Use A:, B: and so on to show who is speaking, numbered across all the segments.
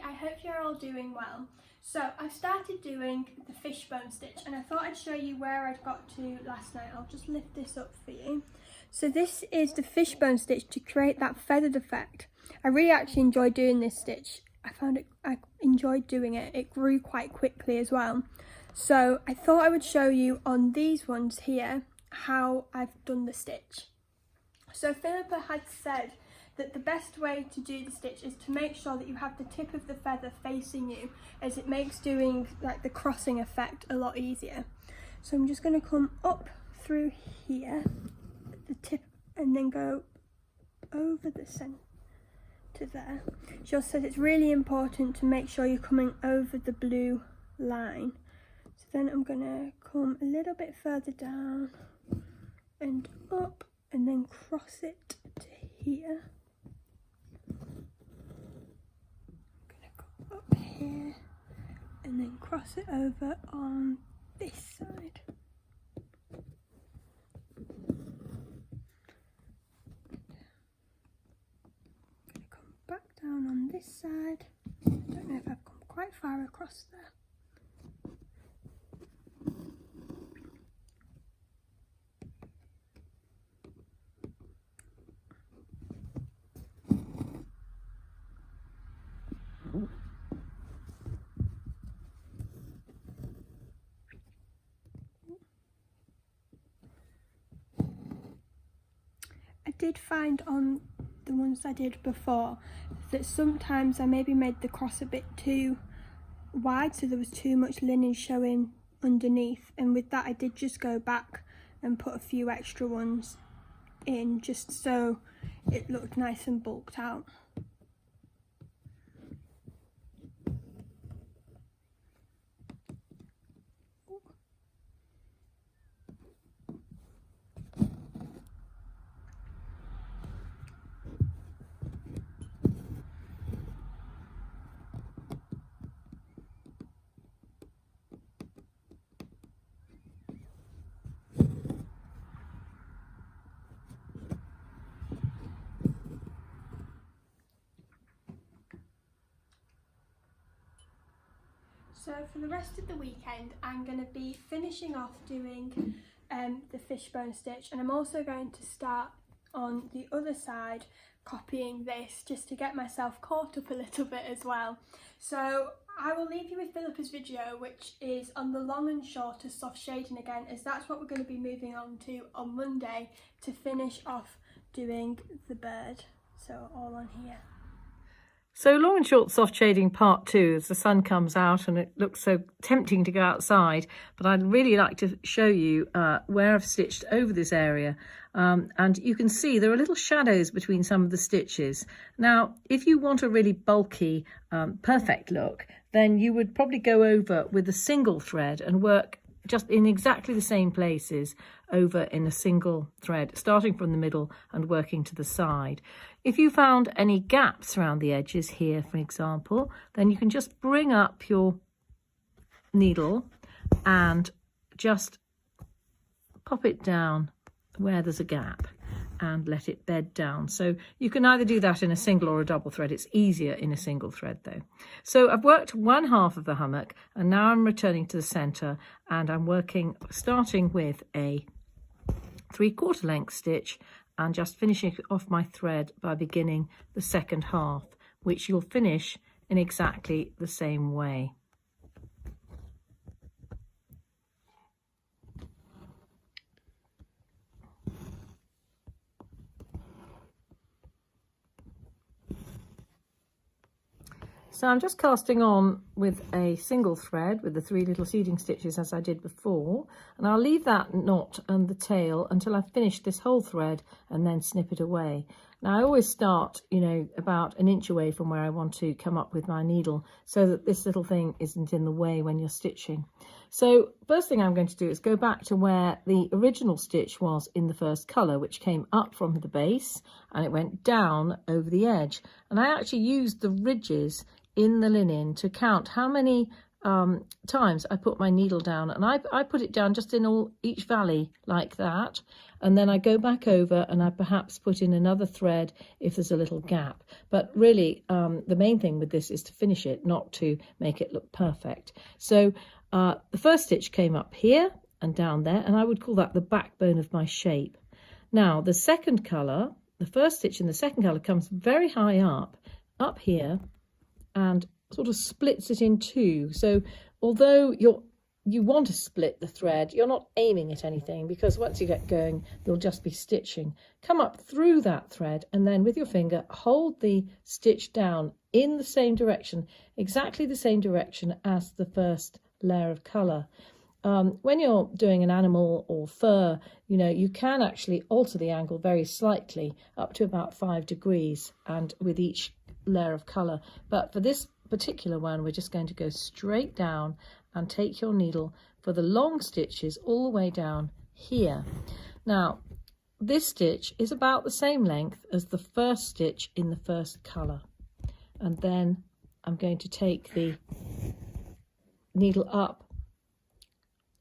A: I hope you're all doing well. So I started doing the fishbone stitch and I thought I'd show you where I'd got to last night. I'll just lift this up for you. So this is the fishbone stitch to create that feathered effect. I really actually enjoyed doing this stitch. I enjoyed doing it. It grew quite quickly as well. So I thought I would show you on these ones here how I've done the stitch. So Phillipa had said that the best way to do the stitch is to make sure that you have the tip of the feather facing you, as it makes doing like the crossing effect a lot easier. So I'm just going to come up through here, the tip, and then go over the centre to there. She also said it's really important to make sure you're coming over the blue line. So then I'm going to come a little bit further down and up, and then cross it to here. Up here and then cross it over on this side. I'm going to come back down on this side. I don't know if I've come quite far across there. I did find on the ones I did before that sometimes I maybe made the cross a bit too wide, so there was too much linen showing underneath, and with that I did just go back and put a few extra ones in just so it looked nice and bulked out. So for the rest of the weekend I'm going to be finishing off doing the fishbone stitch, and I'm also going to start on the other side copying this just to get myself caught up a little bit as well. So I will leave you with Phillipa's video, which is on the long and short of soft shading again, as that's what we're going to be moving on to on Monday to finish off doing the bird. So all on here.
B: So long and short soft shading part 2, as the sun comes out and it looks so tempting to go outside, but I'd really like to show you where I've stitched over this area, and you can see there are little shadows between some of the stitches. Now if you want a really bulky perfect look, then you would probably go over with a single thread and work just in exactly the same places over in a single thread, starting from the middle and working to the side. If you found any gaps around the edges here, for example, then you can just bring up your needle and just pop it down where there's a gap and let it bed down. So you can either do that in a single or a double thread. It's easier in a single thread though. So I've worked one half of the hammock, and now I'm returning to the center, and I'm working, starting with a 3/4 length stitch and just finishing off my thread by beginning the second half, which you'll finish in exactly the same way. So I'm just casting on with a single thread with the 3 little seeding stitches as I did before, and I'll leave that knot and the tail until I've finished this whole thread and then snip it away. Now I always start, you know, about an inch away from where I want to come up with my needle so that this little thing isn't in the way when you're stitching. So first thing I'm going to do is go back to where the original stitch was in the first colour, which came up from the base and it went down over the edge. And I actually used the ridges in the linen to count how many times I put my needle down, and I put it down just in each valley like that, and then I go back over and I perhaps put in another thread if there's a little gap. But really the main thing with this is to finish it, not to make it look perfect. So the first stitch came up here and down there, and I would call that the backbone of my shape. Now the second colour, the first stitch in the second colour comes very high up here, and sort of splits it in two. So although you want to split the thread, you're not aiming at anything, because once you get going you'll just be stitching. Come up through that thread, and then with your finger hold the stitch down in the same direction, exactly the same direction as the first layer of colour. When you're doing an animal or fur, you can actually alter the angle very slightly, up to about 5 degrees, and with each layer of colour. But for this particular one, we're just going to go straight down and take your needle for the long stitches all the way down here. Now this stitch is about the same length as the first stitch in the first colour, and then I'm going to take the needle up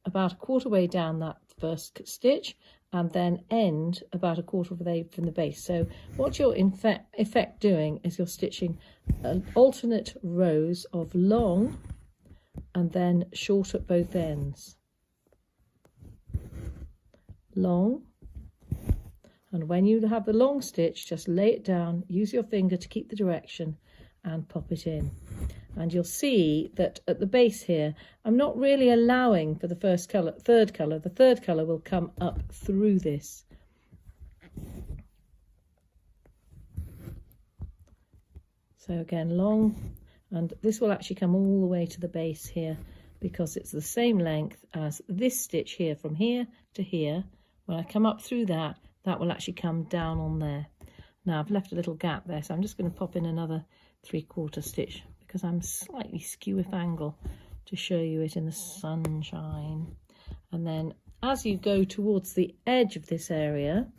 B: about a quarter way down that first stitch, and then end about a quarter of the way from the base. So what you're in effect doing is you're stitching alternate rows of long and then short at both ends. Long, and when you have the long stitch, just lay it down, use your finger to keep the direction, and pop it in. And you'll see that at the base here, I'm not really allowing for the third colour. The third colour will come up through this. So again, long, and this will actually come all the way to the base here, because it's the same length as this stitch here, from here to here. When I come up through that, that will actually come down on there. Now I've left a little gap there, so I'm just going to pop in another 3/4 stitch, because I'm slightly skew with angle to show you it in the sunshine. And then as you go towards the edge of this area,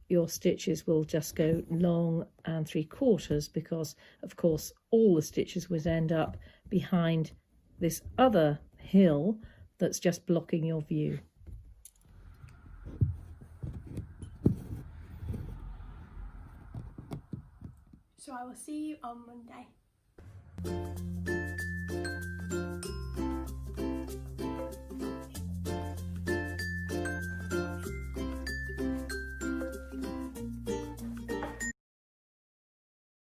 B: your stitches will just go long and 3/4, because of course all the stitches would end up behind this other hill that's just blocking your view.
A: So I will see you on Monday.